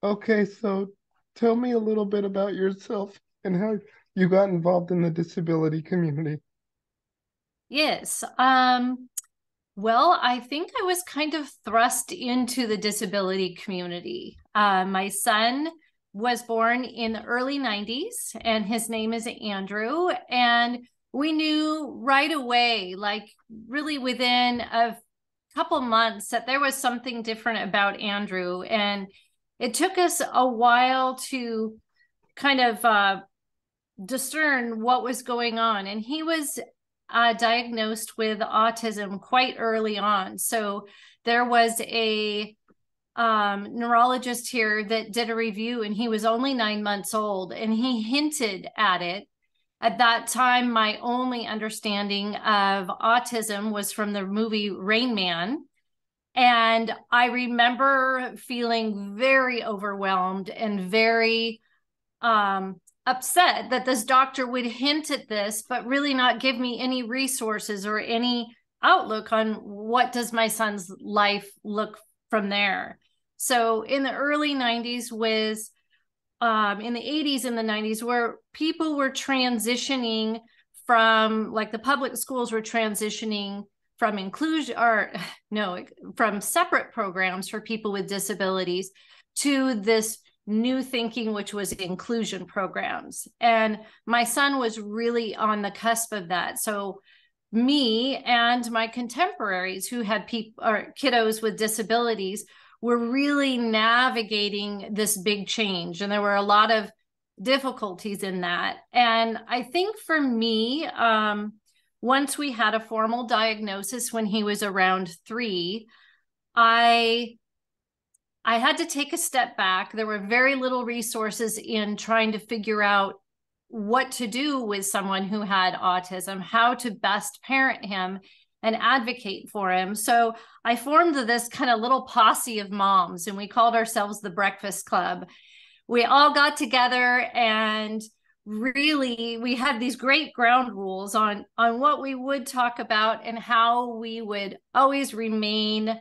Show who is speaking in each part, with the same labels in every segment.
Speaker 1: Okay, so tell me a little bit about yourself and how you got involved in the disability community.
Speaker 2: Yes. Well, I think I was kind of thrust into the disability community. My son was born in the early 90s, and his name is Andrew. And we knew right away, like really within a couple months, that there was something different about Andrew. And it took us a while to kind of discern what was going on. And he was diagnosed with autism quite early on. So there was a neurologist here that did a review, and he was only 9 months old, and he hinted at it. At that time, my only understanding of autism was from the movie Rain Man. And I remember feeling very overwhelmed and very upset that this doctor would hint at this, but really not give me any resources or any outlook on what does my son's life look from there. So in the early 90s was in the 80s and the 90s where people were transitioning from, like, the public schools were transitioning from inclusion or no, from separate programs for people with disabilities to this new thinking, which was inclusion programs. And my son was really on the cusp of that. So me and my contemporaries who had people or kiddos with disabilities were really navigating this big change. And there were a lot of difficulties in that. And I think for me, once we had a formal diagnosis when he was around 3, I had to take a step back. There were very little resources in trying to figure out what to do with someone who had autism, how to best parent him and advocate for him. So I formed this kind of little posse of moms, and we called ourselves the Breakfast Club. We all got together, and really we had these great ground rules on what we would talk about and how we would always remain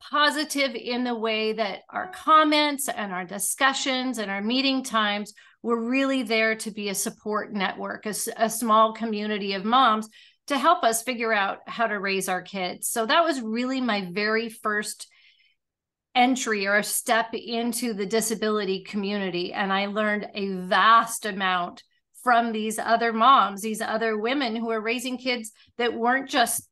Speaker 2: positive in the way that our comments and our discussions and our meeting times were really there to be a support network, a small community of moms to help us figure out how to raise our kids. So that was really my very first entry or a step into the disability community. And I learned a vast amount from these other moms, these other women who are raising kids that weren't just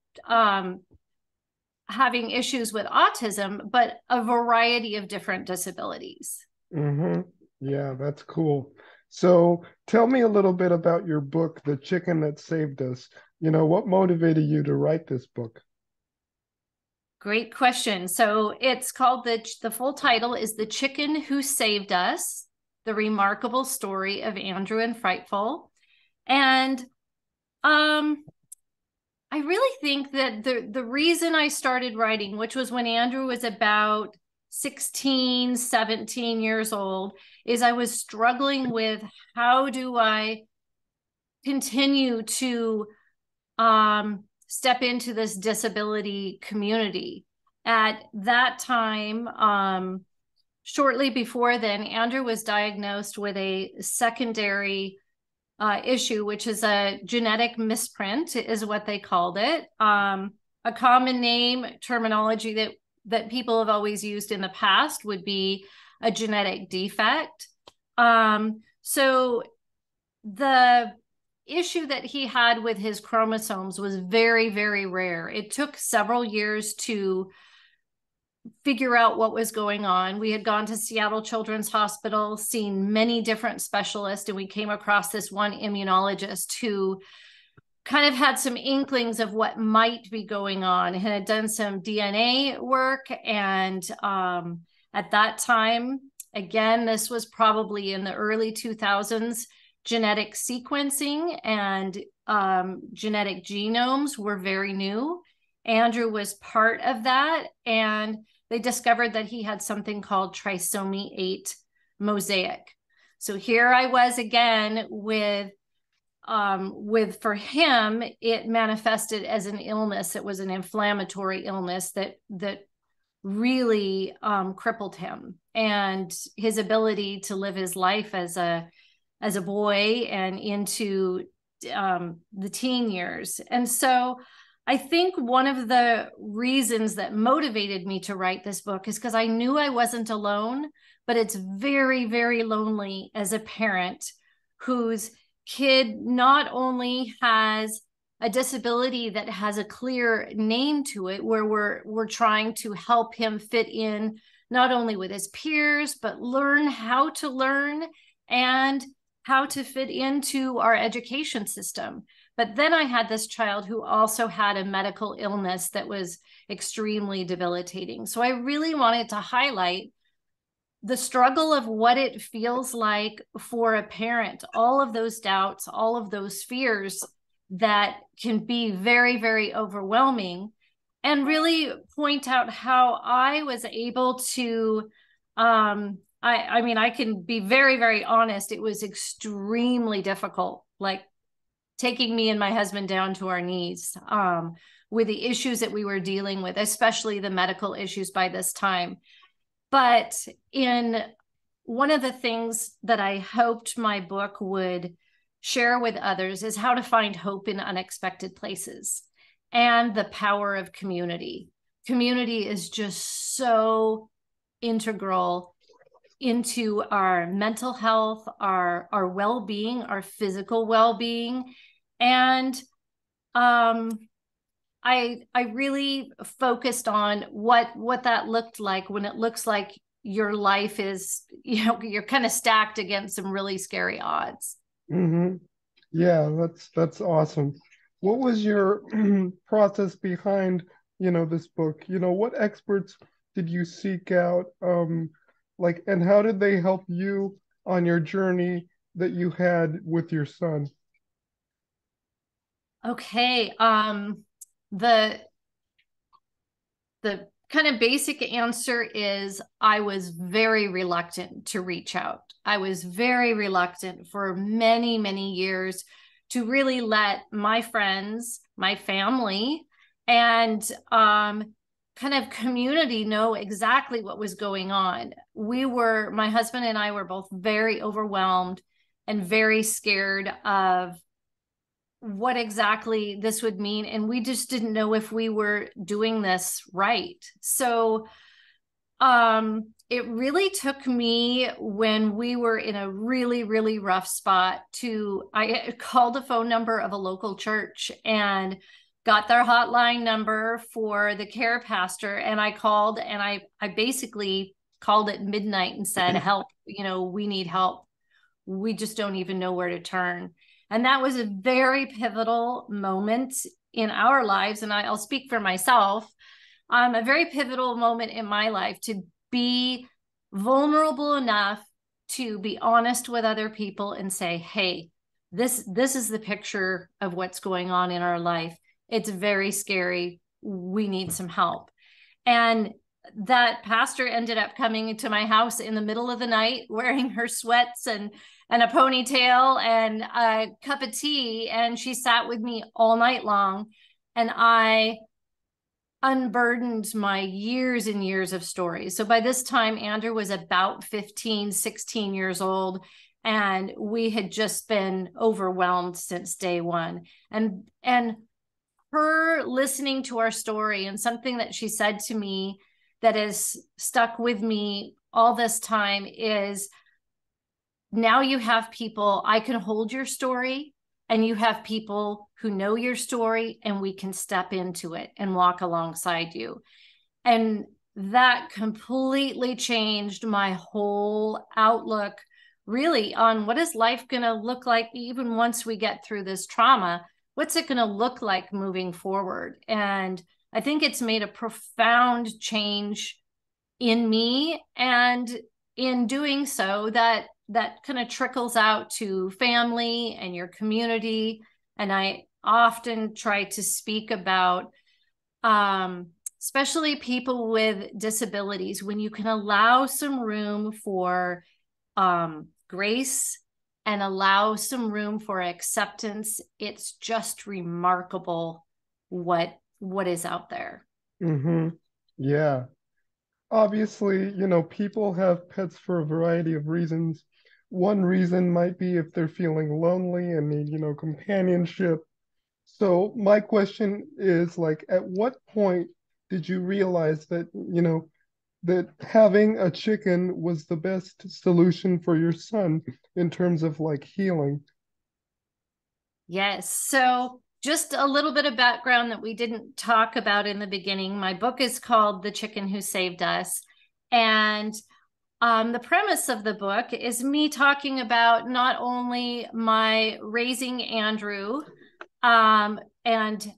Speaker 2: having issues with autism, but a variety of different disabilities.
Speaker 1: Mm-hmm. Yeah, that's cool. So tell me a little bit about your book, The Chicken That Saved Us. What motivated you to write this book?
Speaker 2: Great question. So it's called the full title is The Chicken Who Saved Us, The Remarkable Story of Andrew and Frightful. And I really think that the reason I started writing, which was when Andrew was about 16, 17 years old, is I was struggling with how do I continue to step into this disability community. At that time, shortly before then, Andrew was diagnosed with a secondary issue, which is a genetic misprint, is what they called it. A common name terminology that people have always used in the past would be a genetic defect. So the issue that he had with his chromosomes was very, very rare. It took several years to figure out what was going on. We had gone to Seattle Children's Hospital, seen many different specialists, and we came across this one immunologist who kind of had some inklings of what might be going on and had done some DNA work. And at that time, again, this was probably in the early 2000s, genetic sequencing and genetic genomes were very new. Andrew was part of that, and they discovered that he had something called trisomy 8 mosaic. So here I was again with for him, it manifested as an illness. It was an inflammatory illness that really crippled him and his ability to live his life as a boy and into the teen years. And so I think one of the reasons that motivated me to write this book is because I knew I wasn't alone, but it's very, very lonely as a parent whose kid not only has a disability that has a clear name to it, where we're trying to help him fit in not only with his peers, but learn how to learn and how to fit into our education system. But then I had this child who also had a medical illness that was extremely debilitating. So I really wanted to highlight the struggle of what it feels like for a parent, all of those doubts, all of those fears that can be very, very overwhelming, and really point out how I was able to, I mean, I can be very, very honest. It was extremely difficult, like taking me and my husband down to our knees with the issues that we were dealing with, especially the medical issues by this time. But in one of the things that I hoped my book would share with others is how to find hope in unexpected places and the power of community. Community is just so integral into our mental health, our well-being, our physical well-being. And I really focused on what that looked like when it looks like your life is, you're kind of stacked against some really scary odds.
Speaker 1: Mm-hmm. Yeah, that's awesome. What was your process behind, this book? What experts did you seek out? And how did they help you on your journey that you had with your son?
Speaker 2: Okay. The kind of basic answer is I was very reluctant to reach out. I was very reluctant for many, many years to really let my friends, my family, and kind of community know exactly what was going on. My husband and I were both very overwhelmed and very scared of what exactly this would mean. And we just didn't know if we were doing this right. So it really took me when we were in a really, really rough spot I called a phone number of a local church and got their hotline number for the care pastor. And I called and I basically called at midnight and said, help, we need help. We just don't even know where to turn. And that was a very pivotal moment in our lives. And I'll speak for myself. A very pivotal moment in my life to be vulnerable enough to be honest with other people and say, hey, this is the picture of what's going on in our life. It's very scary. We need some help. And that pastor ended up coming into my house in the middle of the night wearing her sweats and a ponytail and a cup of tea. And she sat with me all night long. And I unburdened my years and years of stories. So by this time, Andrew was about 15, 16 years old. And we had just been overwhelmed since day one. And her listening to our story, and something that she said to me that has stuck with me all this time is, now you have people, I can hold your story, and you have people who know your story, and we can step into it and walk alongside you. And that completely changed my whole outlook, really, on what is life going to look like even once we get through this trauma. What's it going to look like moving forward? And I think it's made a profound change in me, and in doing so, that kind of trickles out to family and your community. And I often try to speak about, especially people with disabilities, when you can allow some room for grace and allow some room for acceptance, it's just remarkable what is out there.
Speaker 1: Mm-hmm. Yeah. obviously, people have pets for a variety of reasons. One reason might be if they're feeling lonely and need, companionship. So my question is like, at what point did you realize that, that having a chicken was the best solution for your son in terms of like healing?
Speaker 2: Yes. So, just a little bit of background that we didn't talk about in the beginning. My book is called The Chicken Who Saved Us. And the premise of the book is me talking about not only my raising Andrew and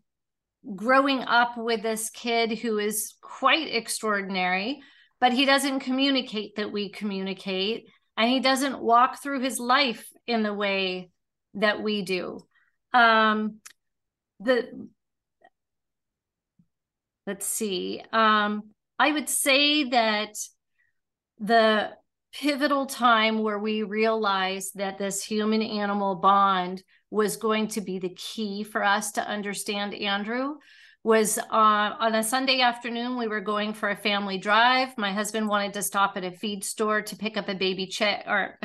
Speaker 2: growing up with this kid who is quite extraordinary, but he doesn't communicate that we communicate, and he doesn't walk through his life in the way that we do. The let's see. I would say that the pivotal time where we realized that this human animal bond was going to be the key for us to understand Andrew was on a Sunday afternoon. We were going for a family drive. My husband wanted to stop at a feed store to pick up a baby chick or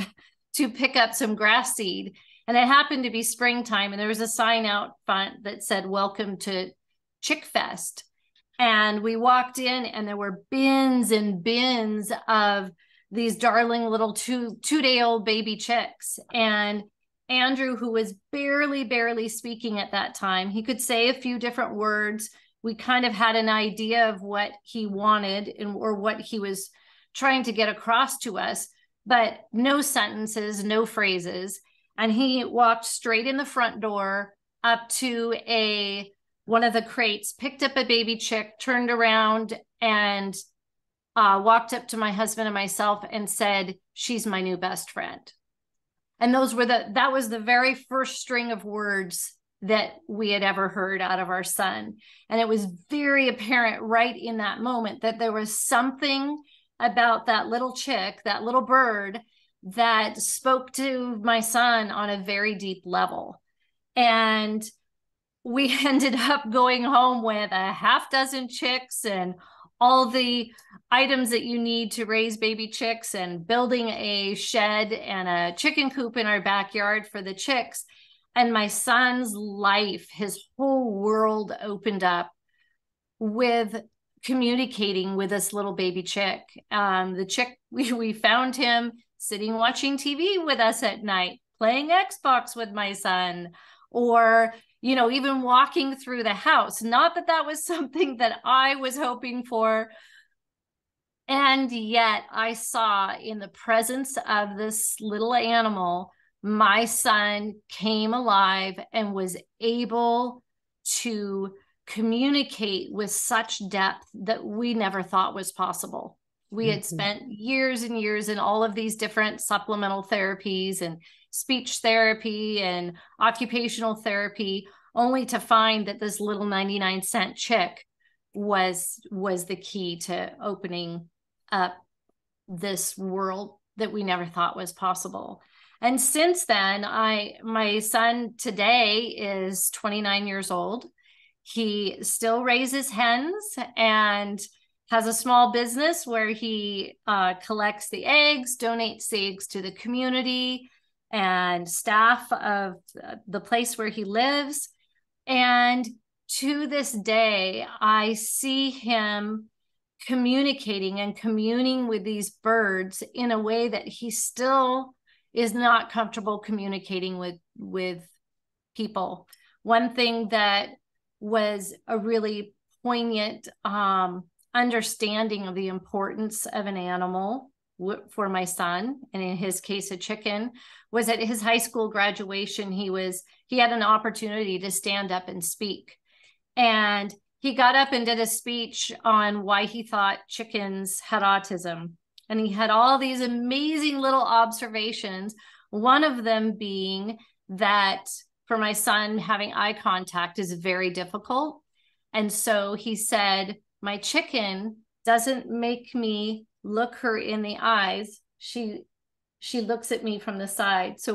Speaker 2: to pick up some grass seed. And it happened to be springtime, and there was a sign out front that said, "Welcome to Chick Fest." And we walked in, and there were bins and bins of these darling little two-day-old baby chicks. And Andrew, who was barely speaking at that time, he could say a few different words. We kind of had an idea of what he wanted or what he was trying to get across to us, but no sentences, no phrases. And he walked straight in the front door up to one of the crates, picked up a baby chick, turned around, and walked up to my husband and myself and said, "She's my new best friend." And that was the very first string of words that we had ever heard out of our son. And it was very apparent right in that moment that there was something about that little chick, that little bird, that spoke to my son on a very deep level. And we ended up going home with a half dozen chicks and all the items that you need to raise baby chicks, and building a shed and a chicken coop in our backyard for the chicks. And my son's life, his whole world opened up with communicating with this little baby chick. The chick, we found him sitting watching TV with us at night, playing Xbox with my son, or even walking through the house. Not that that was something that I was hoping for. And yet I saw in the presence of this little animal, my son came alive and was able to communicate with such depth that we never thought was possible. We had spent years and years in all of these different supplemental therapies and speech therapy and occupational therapy, only to find that this little 99-cent chick was the key to opening up this world that we never thought was possible. And since then, my son today is 29 years old. He still raises hens and has a small business where he collects the eggs, donates the eggs to the community and staff of the place where he lives. And to this day, I see him communicating and communing with these birds in a way that he still is not comfortable communicating with people. One thing that was a really poignant understanding of the importance of an animal for my son, and in his case a chicken, was at his high school graduation. He had an opportunity to stand up and speak, and he got up and did a speech on why he thought chickens had autism. And he had all these amazing little observations, one of them being that for my son, having eye contact is very difficult. And so he said, "My chicken doesn't make me look her in the eyes. She looks at me from the side." So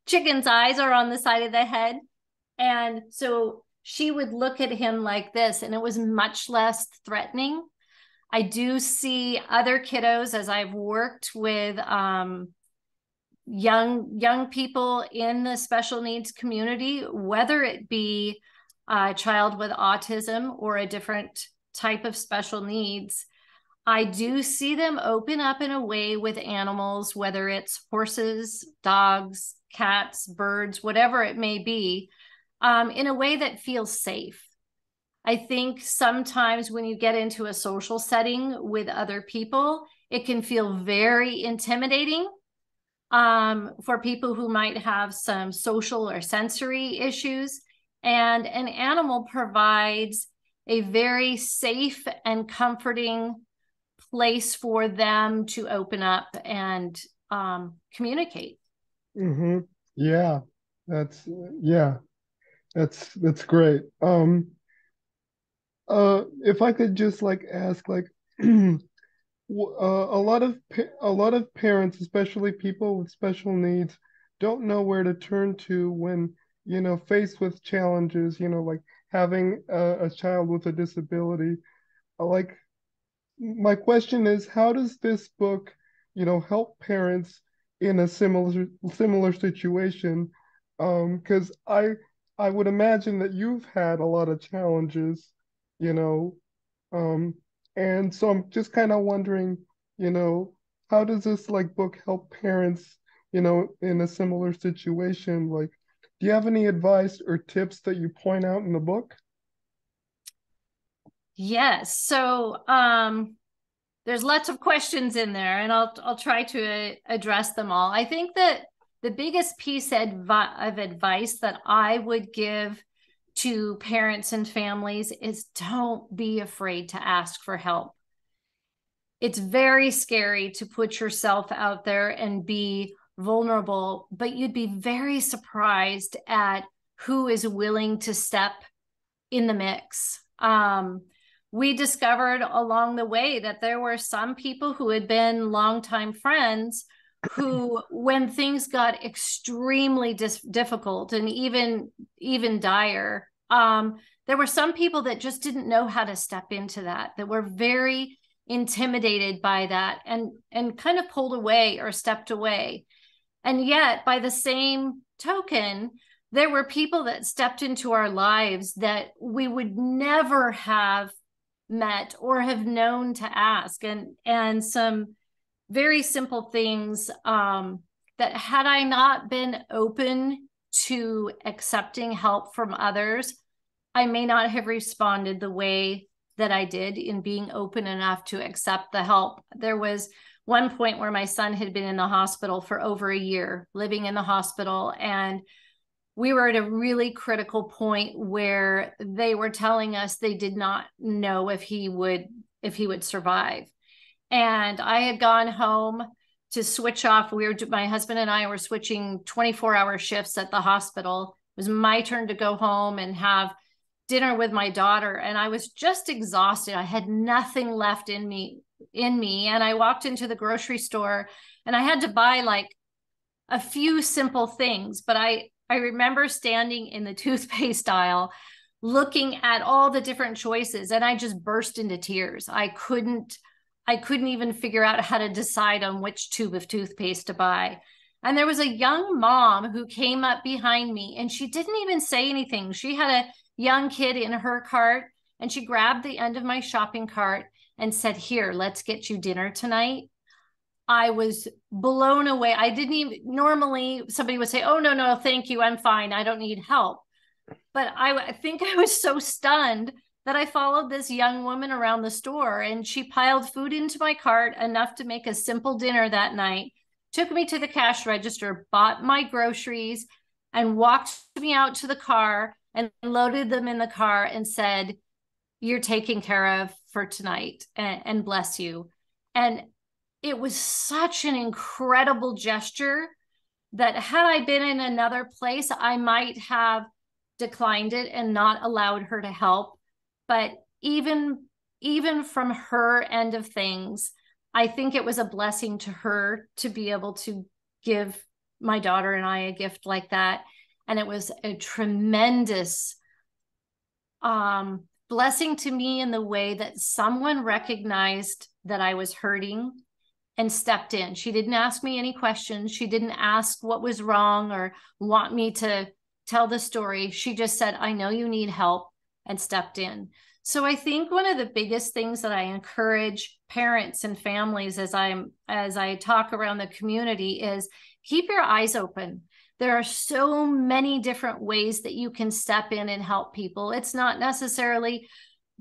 Speaker 2: chickens' eyes are on the side of the head. And so she would look at him like this, and it was much less threatening. I do see other kiddos as I've worked with young people in the special needs community, whether it be a child with autism or a different type of special needs. I do see them open up in a way with animals, whether it's horses, dogs, cats, birds, whatever it may be, in a way that feels safe. I think sometimes when you get into a social setting with other people, it can feel very intimidating for people who might have some social or sensory issues. And an animal provides a very safe and comforting place for them to open up and communicate.
Speaker 1: Mm-hmm. Yeah, that's yeah, that's great. If I could just like ask, like, a lot of parents, especially people with special needs, don't know where to turn to when, faced with challenges, like having a child with a disability. Like, my question is, how does this book, help parents in a similar situation? Because I would imagine that you've had a lot of challenges, you know, um, and so I'm just kind of wondering, you know, how does this like book help parents, in a similar situation? Like, do you have any advice or tips that you point out in the book?
Speaker 2: Yes. So there's lots of questions in there, and I'll try to address them all. I think that the biggest piece of advice that I would give to parents and families is don't be afraid to ask for help. It's very scary to put yourself out there and be vulnerable, but you'd be very surprised at who is willing to step in the mix. We discovered along the way that there were some people who had been longtime friends who, when things got extremely difficult and even dire, there were some people that just didn't know how to step into that were very intimidated by that and kind of pulled away or stepped away. And yet, by the same token, there were people that stepped into our lives that we would never have met or have known to ask, and some very simple things that had I not been open to accepting help from others, I may not have responded the way that I did in being open enough to accept the help. There was one point where my son had been in the hospital for over a year, living in the hospital, and we were at a really critical point where they were telling us they did not know if he would survive. And I had gone home to switch off. My husband and I were switching 24-hour shifts at the hospital. It was my turn to go home and have dinner with my daughter, and I was just exhausted. I had nothing left in me. And I walked into the grocery store and I had to buy like a few simple things, but I remember standing in the toothpaste aisle looking at all the different choices, and I just burst into tears. I couldn't even figure out how to decide on which tube of toothpaste to buy. And there was a young mom who came up behind me, and she didn't even say anything. She had a young kid in her cart, and she grabbed the end of my shopping cart and said, "Here, let's get you dinner tonight." I was blown away. I didn't even, normally somebody would say, "Oh, no, thank you. I'm fine. I don't need help." But I think I was so stunned that I followed this young woman around the store, and she piled food into my cart, enough to make a simple dinner that night, took me to the cash register, bought my groceries, and walked me out to the car and loaded them in the car and said, "You're taken care of for tonight, and bless you." And it was such an incredible gesture that had I been in another place, I might have declined it and not allowed her to help. But even from her end of things, I think it was a blessing to her to be able to give my daughter and I a gift like that. And it was a tremendous blessing to me in the way that someone recognized that I was hurting and stepped in. She didn't ask me any questions. She didn't ask what was wrong or want me to tell the story. She just said, I know you need help, and stepped in. So I think one of the biggest things that I encourage parents and families as I talk around the community is keep your eyes open. There are so many different ways that you can step in and help people. It's not necessarily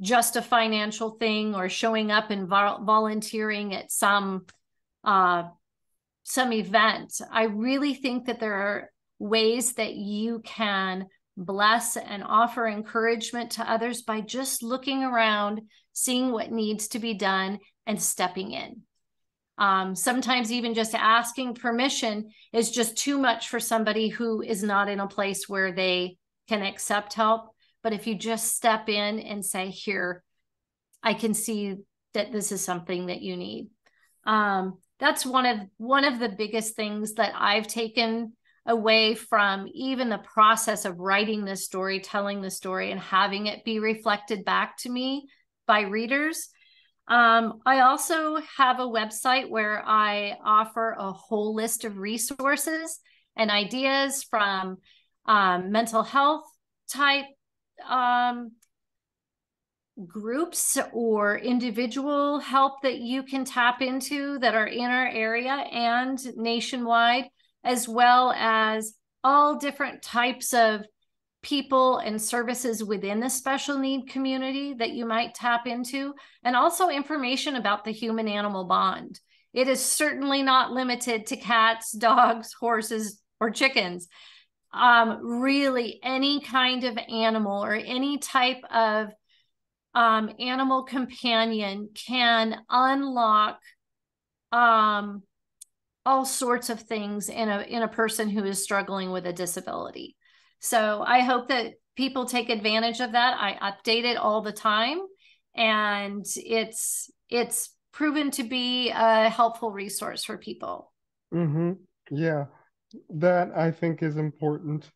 Speaker 2: just a financial thing or showing up and volunteering at some event. I really think that there are ways that you can bless and offer encouragement to others by just looking around, seeing what needs to be done, and stepping in. Sometimes even just asking permission is just too much for somebody who is not in a place where they can accept help. But if you just step in and say, here, I can see that this is something that you need. That's one of the biggest things that I've taken away from even the process of writing this story, telling the story, and having it be reflected back to me by readers. I also have a website where I offer a whole list of resources and ideas from mental health type groups or individual help that you can tap into that are in our area and nationwide, as well as all different types of people and services within the special need community that you might tap into, and also information about the human-animal bond. It is certainly not limited to cats, dogs, horses, or chickens. Really, any kind of animal or any type of animal companion can unlock all sorts of things in a person who is struggling with a disability. So I hope that people take advantage of that. I update it all the time, and it's proven to be a helpful resource for people.
Speaker 1: Mm-hmm. Yeah, that I think is important.